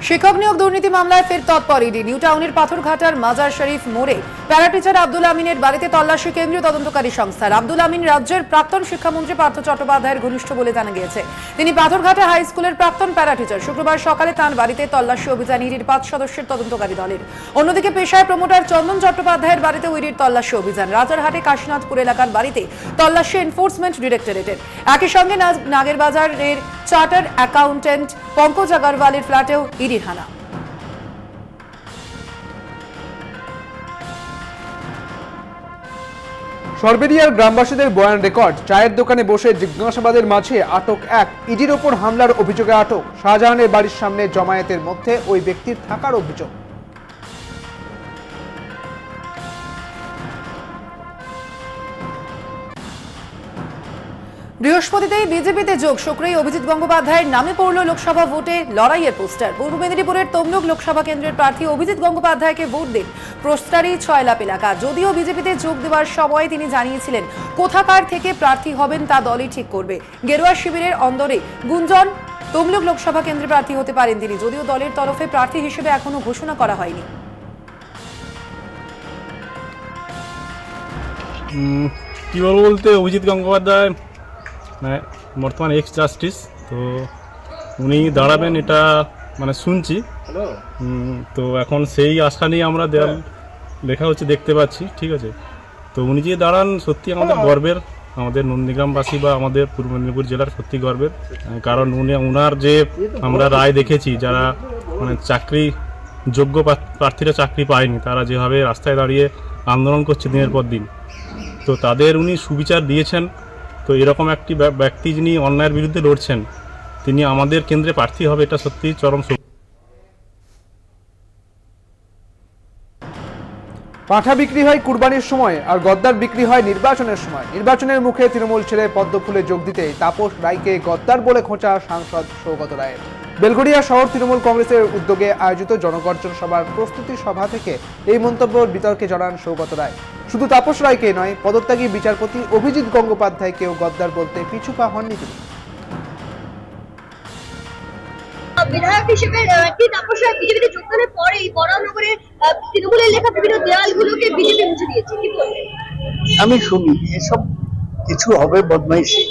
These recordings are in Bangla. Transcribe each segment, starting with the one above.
শিক্ষক নিয়োগ দুর্নীতি মামলায় ফের তৎপর ইডি। নিউ টাউনের পাথরঘাটার মাজার শরীফ মোড়ে প্যারা টিচার আব্দুল আমিনের বাড়িতে তল্লাশি কেন্দ্রীয় তদন্তকারী সংস্থার। আব্দুল আমিন রাজ্যের প্রাক্তন শিক্ষামন্ত্রী পার্থ চট্টোপাধ্যায়ের ঘনিষ্ঠ বলে জানা গিয়েছে। তিনি পাথরঘাটা হাই স্কুলের প্রাক্তন প্যারা টিচার। শুক্রবার সকালে তাঁর বাড়িতে তল্লাশি অভিযান ইডির 5 সদস্যের তদন্তকারী দলের। অন্যদিকে পেশায় প্রমোটার চন্দন চট্টোপাধ্যায়ের বাড়িতে ইডির তল্লাশি অভিযান। রাজারহাটে কাশীনাথপুর এলাকার বাড়িতে তল্লাশি এনফোর্সমেন্ট ডিরেক্টরেটের। একই সঙ্গে নাগেরবাজারের চার্টার অ্যাকাউন্টেন্ট পঙ্কজ আগরওয়ালের ফ্ল্যাটেও ইডির হানা। সরবেরিয়ার গ্রামবাসীদের বয়ান রেকর্ড। চায়ের দোকানে বসে জিজ্ঞাসাবাদের মাঝে আটক এক। ইডির ওপর হামলার অভিযোগে আটক। শাহজাহানের বাড়ির সামনে জমায়েতের মধ্যে ওই ব্যক্তির থাকার অভিযোগ। বৃহস্পতিতেই বিজেপিতে যোগ সক্রিয় অভিজিৎ গঙ্গোপাধ্যায়ের নামে পড়ল লোকসভা ভোটে লড়াইয়ের পোস্টার। পূর্ব মেদিনীপুরের তমলুক লোকসভা কেন্দ্রের প্রার্থী অভিজিৎ গঙ্গোপাধ্যায়কে ভোট দিন। পোস্টারই ছয়লাপ এলাকা। যদিও বিজেপিতে যোগ দেওয়ার সময় তিনি জানিয়েছিলেন কোথাকার থেকে প্রার্থী হবেন তা দলই ঠিক করবে। গেরুয়া শিবিরের অন্দরে গুঞ্জন তমলুক লোকসভা কেন্দ্রে প্রার্থী হতে পারেন তিনি, যদিও দলের তরফে প্রার্থী হিসেবে এখনো ঘোষণা করা হয়নি। কি বলবো বলতে, অভিজিৎ গঙ্গোপাধ্যায় বর্তমান এক্স জাস্টিস, তো উনি দাঁড়াবেন এটা শুনছি। তো এখন সেই আশা নিয়ে আমরা দেয়াল লেখা হচ্ছে দেখতে পাচ্ছি, ঠিক আছে। তো উনি যে দাঁড়ান সত্যি আমাদের গর্বের, আমাদের নন্দীগ্রামবাসী বা আমাদের পূর্ব মেদিনীপুর জেলার সত্যি গর্বের। কারণ উনার যে আমরা রায় দেখেছি, যারা চাকরি যোগ্য প্রার্থীরা চাকরি পায়নি, তারা যেভাবে রাস্তায় দাঁড়িয়ে আন্দোলন করছে দিনের পর দিন, তো তাদের উনি সুবিচার দিয়েছেন। তো এরকম একটি ব্যক্তি যিনি অন্যায়ের বিরুদ্ধে লড়ছেন, তিনি আমাদের কেন্দ্রে প্রার্থী হবে, এটা সত্যি চরম। পাঁঠা বিক্রি হয় কুরবানির সময় আর গদ্দার বিক্রি হয় নির্বাচনের সময়। নির্বাচনের মুখে তৃণমূল ছেড়ে পদ্মফুলে যোগ দিতে তাপস রায়কে গদ্দার বলে খোঁচা সাংসদ সৌগত রায়ের। বেলগড়িয়া শহর তৃণমূল কংগ্রেসের উদ্যোগে আয়োজিত জনগর্জন সভার প্রস্তুতি সভা থেকে এই মন্তব্য বিতর্কে জড়ান সৌগত রায়। শুধু তাপস রায়কে নয়, পদত্যাগী বিচারপতি অভিজিৎ গঙ্গোপাধ্যায়কেও গদ্দার বলতে পিছু পা হননি তিনি। বিধায়ক হিসেবে তাপস রায় বিজেপিতে যোগদানের পরেই বরানগরে তৃণমূলের লেখা বিভিন্ন দেয়ালগুলোকে বিজেপি মুছে দিয়েছে। কি বলবেন? আমি শুনি এসব কিছু হবে বদমাইশি।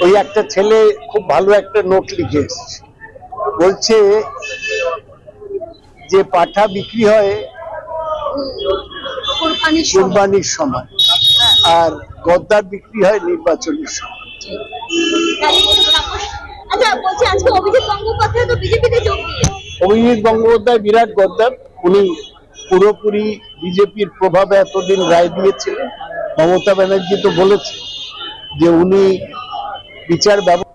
ওই একটা ছেলে খুব ভালো একটা নোট লিখে এসেছে, বলছে যে পাঠা বিক্রি হয় কুরবানির সময় আর গদ্দার বিক্রি হয় নির্বাচনের সময়। অভিজিৎ গঙ্গোপাধ্যায় বিরাট গদ্দার। উনি পুরোপুরি বিজেপির প্রভাবে এতদিন রায় দিয়েছিলেন। মমতা ব্যানার্জি তো বলেছে যে উনি বিচার ব্যবস্থা।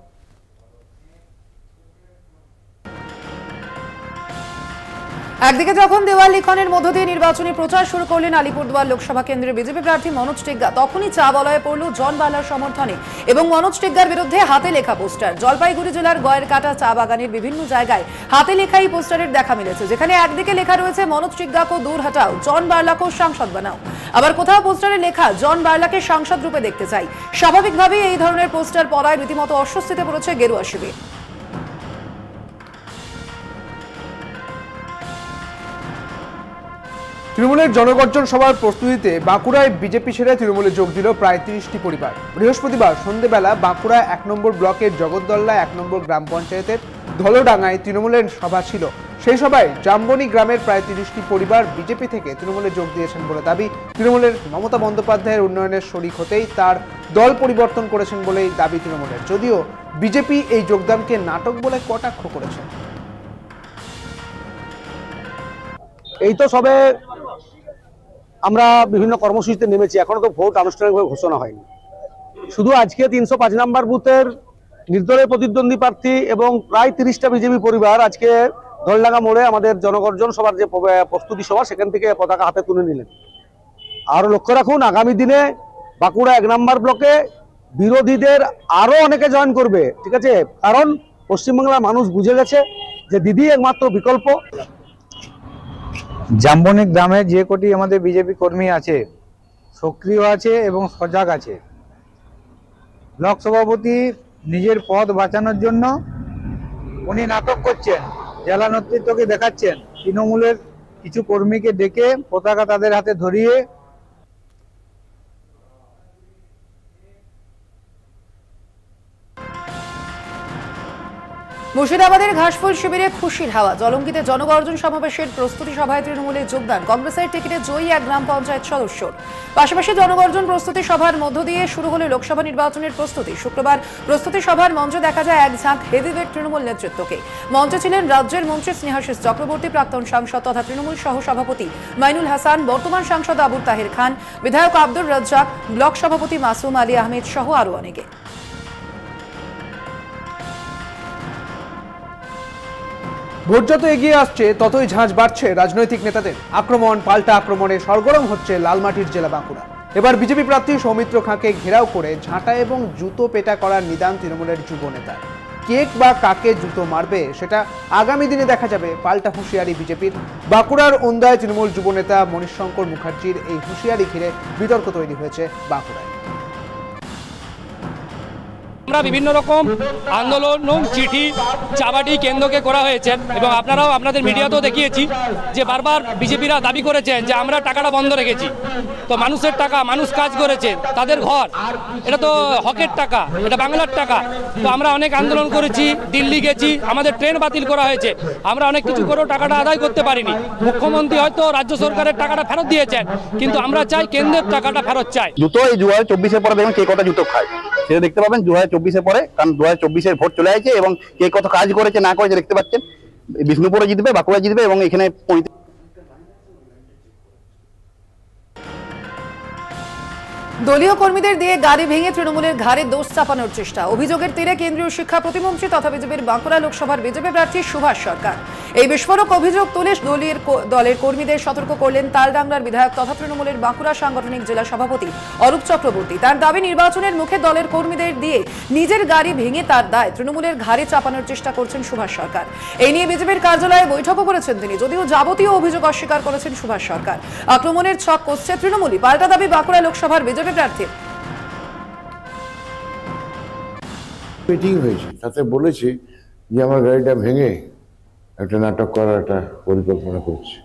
একদিকে যখন দেওয়াল লিখনের মধ্য দিয়ে নির্বাচনী প্রচার শুরু করলেন আলিপুরদুয়ার লোকসভা কেন্দ্রের বিজেপি প্রার্থী মনোজ টিগ্গা, তখনই চা বলয়ে পড়ল জন বার্লার সমর্থনে এবং মনোজ টিগ্গার বিরুদ্ধে হাতে লেখা পোস্টার। জলপাইগুড়ি জেলার গয়েরকাটা চা বাগানের বিভিন্ন জায়গায় হাতে লেখা এই পোস্টারের দেখা মিলেছে, যেখানে একদিকে লেখা রয়েছে মনোজ টিগ্গাকে দূর হটাও, জন বার্লাকেও সাংসদ বানাও। আবার কোথাও পোস্টারে লেখা জন বার্লাকে সাংসদ রূপে দেখতে চাই। স্বাভাবিকভাবেই এই ধরনের পোস্টার পড়ায় রীতিমতো অস্বস্তিতে পড়েছে গেরুয়া শিবির। তৃণমূলের জনগর্জন সভার প্রস্তুতিতে বাঁকুড়ায় বিজেপি ছেড়ে তৃণমূলে যোগ দিল প্রায় 30টি পরিবার। বৃহস্পতিবার সন্ধ্যেবেলা বাঁকুড়া 1 নম্বর ব্লকের জগদ্দল্লা 1 নম্বর গ্রাম পঞ্চায়েতের ধলডাঙ্গায় তৃণমূলের সভা ছিল। সেই সভায় জাম্বনি গ্রামের প্রায় 30টি পরিবার বিজেপি থেকে তৃণমূলে যোগ দিয়েছেন বলে দাবি। তৃণমূলের মমতা বন্দ্যোপাধ্যায়ের উন্নয়নের শরিক হতেই তার দল পরিবর্তন করেছেন বলেই দাবি তৃণমূলের, যদিও বিজেপি এই যোগদানকে নাটক বলে কটাক্ষ করেছে। এই তো সবে আমরা বিভিন্ন কর্মসূচিতে নেমেছি, এখনো তো ভোট আনুষ্ঠানিকভাবে ঘোষণা হয়নি। শুধু আজকে 305 নম্বর বুথের নির্দলীয় প্রতিদ্বন্দ্বী প্রার্থী এবং প্রায় 30টা বিজেপি পরিবার আজকে ধলডাঙ্গা মোড়ে আমাদের জনগর্জন সভার যে প্রস্তুতি সভা, সেখান থেকে পতাকা হাতে তুলে নিলেন। আর লক্ষ্য রাখুন, আগামী দিনে বাঁকুড়া 1 নম্বর ব্লকে বিরোধীদের আরো অনেকে জয়েন করবে, ঠিক আছে। কারণ পশ্চিমবাংলার মানুষ বুঝে গেছে যে দিদি একমাত্র বিকল্প। জাম্বনি গ্রামে যে কোটি আমাদের বিজেপি কর্মী আছে, সক্রিয় আছে এবং সজাগ আছে। ব্লক সভাপতি নিজের পদ বাঁচানোর জন্য উনি নাটক করছেন জেলা নেতৃত্বকে দেখাচ্ছেন তৃণমূলের কিছু কর্মীকে ডেকে পতাকা তাদের হাতে ধরিয়ে মুর্শিদাবাদের ঘাসফুল শিবিরে খুশির হাওয়া। জলঙ্গিতে জনগর্জন সমাবেশের প্রস্তুতি সভায় তৃণমূলে যোগদান কংগ্রেসের টিকিটে জয়ী এক গ্রাম পঞ্চায়েত সদস্যর। পাশাপাশি জনগর্জন প্রস্তুতি সভার মধ্য দিয়ে শুরু হলো লোকসভা নির্বাচনের প্রস্তুতি। শুক্রবার প্রস্তুতি সভার মঞ্চে দেখা যায় এক ঝাঁক হেভিওয়েট তৃণমূল নেতৃত্বকে। মঞ্চে ছিলেন রাজ্যের মন্ত্রী স্নেহাশিস চক্রবর্তী, প্রাক্তন সাংসদ তথা তৃণমূল সহ সভাপতি মাইনুল হাসান, বর্তমান সাংসদ আবুল তাহের খান, বিধায়ক আব্দুর রাজ্জাক, ব্লক সভাপতি মাসুম আলী আহমেদ সহ আরো অনেকে। ভোট যত এগিয়ে আসছে ততই ঝাঁঝ বাড়ছে রাজনৈতিক নেতাদের। আক্রমণ পাল্টা আক্রমণে সরগরম হচ্ছে লালমাটির জেলা বাঁকুড়া। এবার বিজেপি প্রার্থী সৌমিত্র খাঁকে ঘেরাও করে ঝাঁটা এবং জুতো পেটা করার নিদান তৃণমূলের যুব নেতা। কেক বা কাকে জুতো মারবে সেটা আগামী দিনে দেখা যাবে, পাল্টা হুঁশিয়ারি বিজেপির। বাঁকুড়ার ওন্দায় তৃণমূল যুব নেতা মণিশঙ্কর মুখার্জির এই হুঁশিয়ারি ঘিরে বিতর্ক তৈরি হয়েছে বাঁকুড়ায়। আমরা বিভিন্ন রকম আন্দোলন, চিঠি, চাবাটি কেন্দ্রকে করা হয়েছে এবং আপনারাও আপনাদের মিডিয়াতেও দেখিয়েছি যে বারবার বিজেপিরা দাবি করেছেন যে আমরা টাকাটা বন্ধ রেখেছি। তো মানুষের টাকা, মানুষ কাজ করেছে, তাদের ঘর, এটা তো হকের টাকা, এটা বাংলার টাকা। তো আমরা অনেক আন্দোলন করেছি, দিল্লি গেছি, আমাদের ট্রেন বাতিল করা হয়েছে, আমরা অনেক কিছু করেও টাকাটা আদায় করতে পারিনি। মুখ্যমন্ত্রী হয়তো রাজ্য সরকারের টাকাটা ফেরত দিয়েছেন, কিন্তু আমরা চাই কেন্দ্রের টাকাটা ফেরত চাই। জুতো এই 2024-এর পরে দেখুন কে কত জুতো খায় সেটা দেখতে পাবেন 2024-এর পরে, কারণ 2024-এর ভোট চলে আসছে এবং কে কত কাজ করেছে না করেছে দেখতে পাচ্ছেন। বিষ্ণুপুরে জিতবে, বাঁকুড়া জিতবে এবং এখানে দলীয় কর্মীদের দিয়ে গাড়ি ভেঙে তৃণমূলের ঘাড়ে দোষ চাপানোর চেষ্টা। অভিযোগের তীরে কেন্দ্রীয় শিক্ষা প্রতিমন্ত্রী তথা বিজেপির বাঁকুড়া লোকসভার বিজেপি প্রার্থী সুভাষ সরকার। এই বিস্ফোরক অভিযোগ তুলে দলের কর্মীদের সতর্ক করলেন তালডাংরার বিধায়ক তথা তৃণমূলের বাঁকুড়া সাংগঠনিক জেলা সভাপতি অরূপ চক্রবর্তী। তার দাবি, নির্বাচনের মুখে দলের কর্মীদের দিয়ে নিজের গাড়ি ভেঙে তার দায় তৃণমূলের ঘাড়ে চাপানোর চেষ্টা করছেন সুভাষ সরকার। এই নিয়ে বিজেপির কার্যালয়ে বৈঠকও করেছেন তিনি, যদিও যাবতীয় অভিযোগ অস্বীকার করেছেন সুভাষ সরকার। আক্রমণের ছক কষছে তৃণমূলই, পাল্টা দাবি বাঁকুড়া লোকসভার বিজেপি প্রার্থীর। মিটিং হয়েছে, তাতে বলেছে যে আমার গাড়িটা ভেঙে একটা নাটক করার একটা পরিকল্পনা করছে।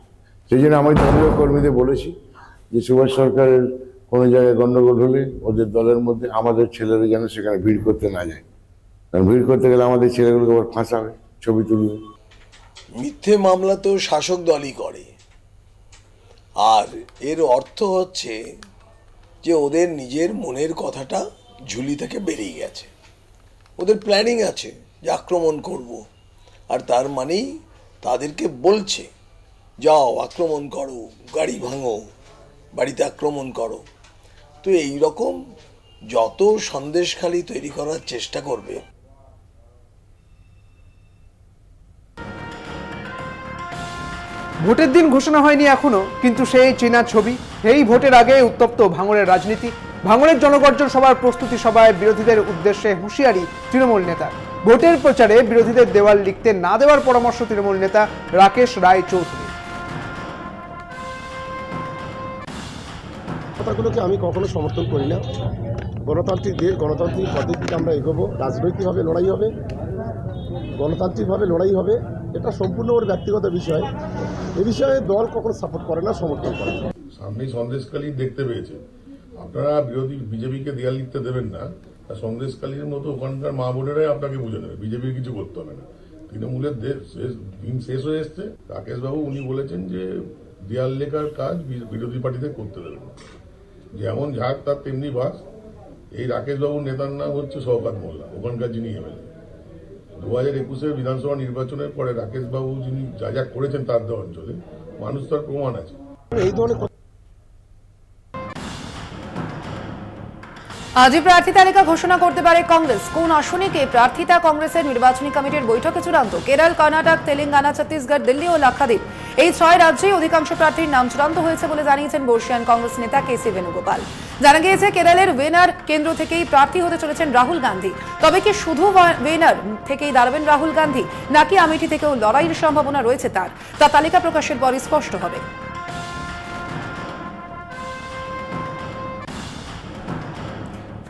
সেই জন্য আমি দলীয় কর্মীদের বলেছি যে সুভাষ সরকারের কোনো জায়গায় গণ্ডগোল হলে ওদের দলের মধ্যে আমাদের ছেলেরা যেন সেখানে ভিড় করতে না যায়, কারণ ভিড় করতে গেলে আমাদের ছেলেগুলোকে আবার ফাঁসাবে, ছবি তুলবে। মিথ্যে মামলা তো শাসক দলই করে, আর এর অর্থ হচ্ছে যে ওদের নিজের মনের কথাটা ঝুলি থেকে বেরিয়ে গেছে, ওদের প্ল্যানিং আছে যে আক্রমণ করব, আর তার মানেই তাদেরকে বলছে যাও আক্রমণ করো, গাড়ি ভাঙো, বাড়িতে আক্রমণ করো। তো এই রকম যত সন্দেশখালি তৈরি করার চেষ্টা করবে। ভোটের দিন ঘোষণা হয়নি এখনো, কিন্তু সেই চেনা ছবি। এই ভোটের আগে উত্তপ্ত ভাঙড়ের রাজনীতি। ভাঙড়ের জনগর্জন সভার প্রস্তুতি সভায় বিরোধীদের উদ্দেশ্যে হুঁশিয়ারি তৃণমূল নেতা। ভোটের প্রচারে বিরোধীদের দেওয়াল লিখতে না দেওয়ার পরামর্শ তৃণমূল নেতা রাকেশ রায় চৌধুরী। কথাগুলোকে আমি কখনো সমর্থন করি না। গণতান্ত্রিক দেশ, গণতান্ত্রিক পদ্ধতিতে আমরা এগোবো, রাজনৈতিকভাবে লড়াই হবে, গণতান্ত্রিকভাবে লড়াই হবে, এটা সম্পূর্ণ ওর ব্যক্তিগত বিষয়। এ বিষয়ে দল কখনো সাপোর্ট করে না, সমর্থন করে না। সামনে সন্দেশকালী দেখতে পেয়েছে, আপনারা বিরোধী বিজেপিকে দেয়াল লিখতে দেবেন না। সন্দেশকালীর মতো ওখানকার মা বোনেরাই আপনাকে বুঝে নেবে, বিজেপির কিছু করতে হবে না। তৃণমূলের দিন শেষ হয়ে এসছে। রাকেশ বাবু উনি বলেছেন যে দেয়াল লেখার কাজ বিরোধী পার্টিতে করতে দেবেন না। যেমন ঝাড় তার তেমনি বাস। এই রাকেশ বাবুর নেতার নাম হচ্ছে শওকত মোল্লা, ওখানকার যিনি এমএলএ। 2021-এর বিধানসভা নির্বাচনের পরে রাকেশ বাবু যিনি যা যা করেছেন তার অঞ্চলে, মানুষ তার প্রমাণ আছে। এই ধরনের আজই প্রার্থী তালিকা ঘোষণা করতে পারে কংগ্রেস। কোন আসনে কে প্রার্থী তা কংগ্রেসের নির্বাচনী কমিটির বৈঠকে চূড়ান্ত। কেরল, কর্ণাটক, তেলেঙ্গানা, ছত্তিশগড়, দিল্লি ও লাক্ষাদ্বীপ, এই 6 রাজ্যেই অধিকাংশ প্রার্থীর নাম চূড়ান্ত হয়েছে বলে জানিয়েছেন বর্ষিয়ান কংগ্রেস নেতা কেসি বেণুগোপাল। জানা গিয়েছে, কেরলের ওয়েনার কেন্দ্র থেকেই প্রার্থী হতে চলেছেন রাহুল গান্ধী। তবে কি শুধু ওয়েনার থেকেই দাঁড়াবেন রাহুল গান্ধী, নাকি আমেঠি থেকেও লড়াইয়ের সম্ভাবনা রয়েছে তা তালিকা প্রকাশের পরই স্পষ্ট হবে।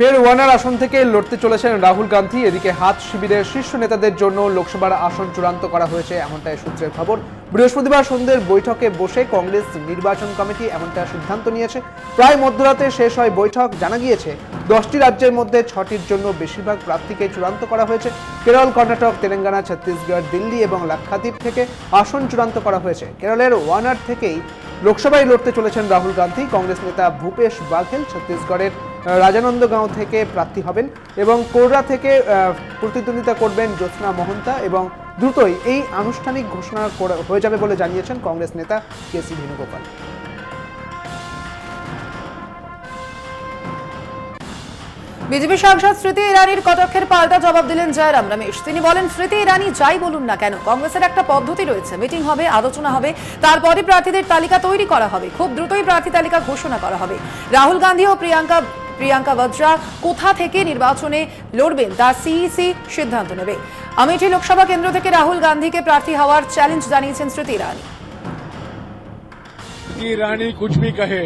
ফের ওয়ানার আসন থেকে লড়তে চলেছেন রাহুল গান্ধী। এদিকে হাত শিবিরের শীর্ষ নেতাদের জন্য লোকসভার আসন চূড়ান্ত করা হয়েছে, এমনটাই সূত্রের খবর। বৃহস্পতিবার সন্ধ্যের বৈঠকে বসে কংগ্রেস নির্বাচন কমিটি এমনটা সিদ্ধান্ত নিয়েছে। প্রায় মধ্যরাতে শেষ হয় বৈঠক। জানা গিয়েছে 10টি রাজ্যের মধ্যে 6টির জন্য বেশিরভাগ প্রার্থীকে চূড়ান্ত করা হয়েছে। কেরল, কর্ণাটক, তেলেঙ্গানা, ছত্তিশগড়, দিল্লি এবং লাক্ষাদ্বীপ থেকে আসন চূড়ান্ত করা হয়েছে। কেরলের ওয়ানার থেকেই লোকসভায় লড়তে চলেছেন রাহুল গান্ধী। কংগ্রেস নেতা ভূপেশ বাঘেল ছত্তিশগড়ের রাজানন্দগাঁও থেকে প্রার্থী হবেন এবং কোররা থেকে প্রতিদ্বন্দ্বিতা করবেন জ্যোৎস্না মহন্তা এবং দ্রুতই এই আনুষ্ঠানিক ঘোষণা হয়ে যাবে বলে জানিয়েছেন কংগ্রেস নেতা কেসি ভেনুগোপাল। বিজেপি সাংসদ স্মৃতি ইরানির কটাক্ষের পাল্টা জবাব দিলেন জয়রাম রমেশ। তিনি বলেন, স্মৃতি ইরানি যাই বলুন না কেন, কংগ্রেসের একটা পদ্ধতি রয়েছে, মিটিং হবে, আলোচনা হবে, তারপরে প্রার্থীদের তালিকা তৈরি করা হবে, খুব দ্রুতই প্রার্থী তালিকা ঘোষণা করা হবে। রাহুল গান্ধী ও প্রিয়াঙ্কা বদ্রা কোথা থেকে নির্বাচনে লড়বেন তা সিইসি সিদ্ধান্ত নেবে। আমেঠি লোকসভা কেন্দ্র থেকে রাহুল গান্ধীকে প্রার্থী হওয়ার চ্যালেঞ্জ জানিয়েছেন স্মৃতি ইরানি। स्मृति ईरानी कुछ भी कहे,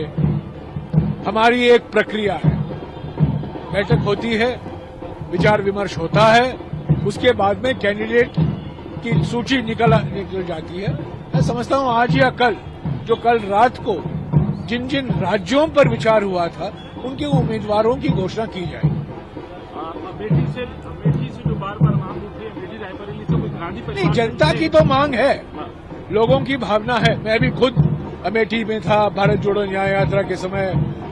हमारी एक प्रक्रिया है, बैठक होती है, विचार विमर्श होता है, उसके बाद में कैंडिडेट की सूची निकल जाती है। मैं समझता हूं आज या कल, जो कल रात को जिन जिन राज्यों पर विचार हुआ था उनके उम्मीदवारों की घोषणा की जाएगी। अमेठी से जो बार-बार मांग उठी है, अमेठी रायबरेली से कोई गांधी पर नहीं, जनता की तो मांग है, लोगों की भावना है। मैं भी खुद अमेठी में था, भारत जोड़ो न्याय यात्रा के समय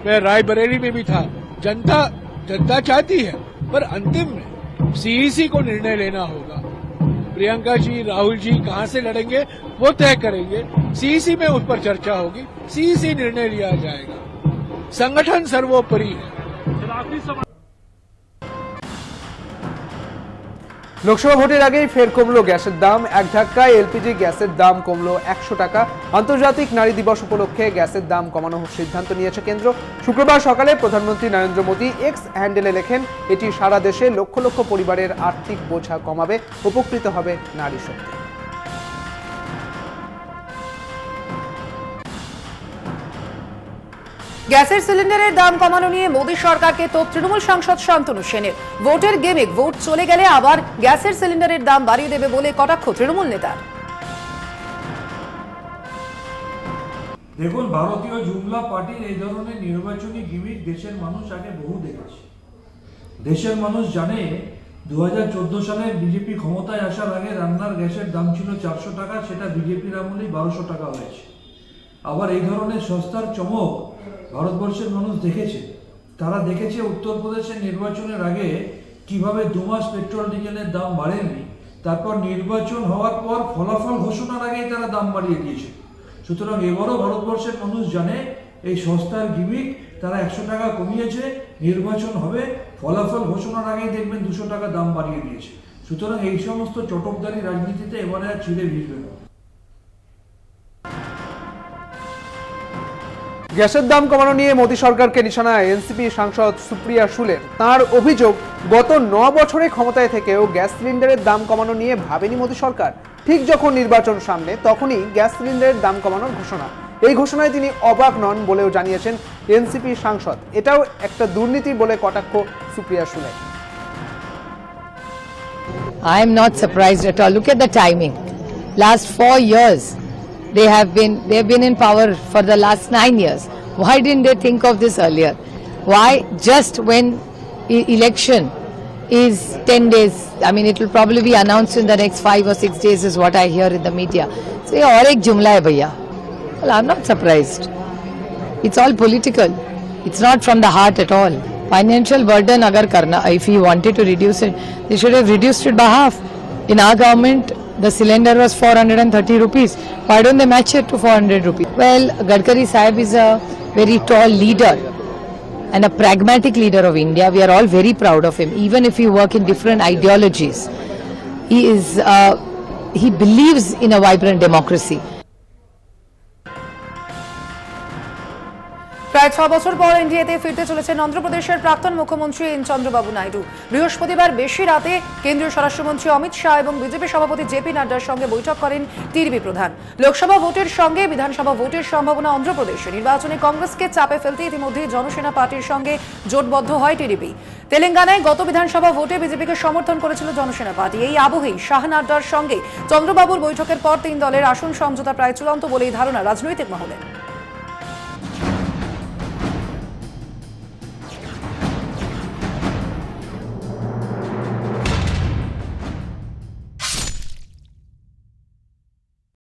मैं रायबरेली में भी था। जनता चाहती है, पर अंतिम में सीईसी को निर्णय लेना होगा। प्रियंका जी, राहुल जी कहां से लड़ेंगे वो तय करेंगे, सीईसी में उस पर चर्चा होगी, सीईसी निर्णय लिया जाएगा। संगठन सर्वोपरि है। লোকসভা ভোটের আগেই ফের কমলো গ্যাসের দাম। এক ধাক্কায় এলপিজি গ্যাসের দাম কমলো 100 টাকা। আন্তর্জাতিক নারী দিবস উপলক্ষে গ্যাসের দাম কমানোর সিদ্ধান্ত নিয়েছে কেন্দ্র। শুক্রবার সকালে প্রধানমন্ত্রী নরেন্দ্র মোদী এক্স হ্যান্ডেলে লেখেন, এটি সারা দেশে লক্ষ লক্ষ পরিবারের আর্থিক বোঝা কমাবে, উপকৃত হবে নারী শক্তি। গ্যাসের সিলিন্ডারের দাম কমানো নিয়ে মোদী সরকারকে তো তৃণমূল সাংসদ শান্তনু সেনের। ভোটের গেমে ভোট চলে গেলে আবার গ্যাসের সিলিন্ডারের দাম বাড়িয়ে দেবে বলে কটাক্ষ তৃণমূল নেতার। দেখুন, ভারতীয় জুমলা পার্টির এই ধরনের নির্বাচনী গিমিক দেশের মানুষ আগে বহু দেখেছে। দেশের মানুষ জানে 2014 সালে বিজেপি ক্ষমতায় আসার আগে রান্নার গ্যাসের দাম ছিল 400 টাকা, সেটা বিজেপির আমলেই 1200 টাকা হয়েছে। আবার এই ধরনের সস্তার চমক ভারতবর্ষের মানুষ দেখেছে। তারা দেখেছে উত্তরপ্রদেশের নির্বাচনের আগে কিভাবে 2 মাস পেট্রোল ডিজেলের দাম বাড়েনি, তারপর নির্বাচন হওয়ার পর ফলাফল ঘোষণার আগেই তারা দাম বাড়িয়ে দিয়েছে। সুতরাং এবারও ভারতবর্ষের মানুষ জানে এই সস্তার গিমিক তারা 100 টাকা কমিয়েছে, নির্বাচন হবে, ফলাফল ঘোষণার আগেই দেখবেন 200 টাকা দাম বাড়িয়ে দিয়েছে। সুতরাং এই সমস্ত চটকদারি রাজনীতিতে এবারে আর ছিঁড়ে ভিজবে না। গ্যাসের দাম কমানো নিয়ে মোদী সরকারকে নিশানায় এনসিপি সাংসদ সুপ্রিয়া সুলের। তাঁর অভিযোগ, গত 9 বছরে ক্ষমতায় থেকেও গ্যাস সিলিন্ডারের দাম কমানো নিয়ে ভাবেনি মোদী সরকার। ঠিক যখন নির্বাচন সামনে তখনই গ্যাস সিলিন্ডারের দাম কমানোর ঘোষণা। এই ঘোষণায় তিনি অবাক নন বলেও জানিয়েছেন এনসিপি সাংসদ। এটাও একটা দুর্নীতি বলে কটাক্ষ Supriya সুলের। I am not surprised at all. Look at the timing. Last 4 years. They have been in power for the last 9 years. Why didn't they think of this earlier? Why just when election is 10 days? I mean, it will probably be announced in the next 5 or 6 days is what I hear in the media. So, aur ek jumla hai bhaiya. Well, I'm not surprised. It's all political. It's not from the heart at all. Financial burden agar karna, if he wanted to reduce it, they should have reduced it by half. In our government, the cylinder was 430 rupees. Why don't they match it to 400 rupees? Well, Gadkari Sahib is a very tall leader and a pragmatic leader of India. We are all very proud of him, even if we work in different ideologies. He believes in a vibrant democracy. প্রায় 6 বছর পর এনডিএতে ফিরতে চলেছেন অন্ধ্রপ্রদেশের প্রাক্তন মুখ্যমন্ত্রী এন চন্দ্রবাবু নাইডু। বৃহস্পতিবার বেশি রাতে কেন্দ্রীয় স্বরাষ্ট্রমন্ত্রী অমিত শাহ এবং বিজেপি সভাপতি জেপি নাড্ডার সঙ্গে বৈঠক করেন টিডিপি প্রধান। লোকসভা ভোটের সঙ্গে বিধানসভা ভোটের সম্ভাবনা অন্ধ্রপ্রদেশে। নির্বাচনে কংগ্রেসকে চাপে ফেলতে ইতিমধ্যে জনসেনা পার্টির সঙ্গে জোটবদ্ধ হয় টিডিপি। তেলেঙ্গানায় গত বিধানসভা ভোটে বিজেপিকে সমর্থন করেছিল জনসেনা পার্টি। এই আবহেই শাহ নাড্ডার সঙ্গে চন্দ্রবাবুর বৈঠকের পর 3 দলের আসন সমঝোতা প্রায় চূড়ান্ত বলেই ধারণা রাজনৈতিক মহলে।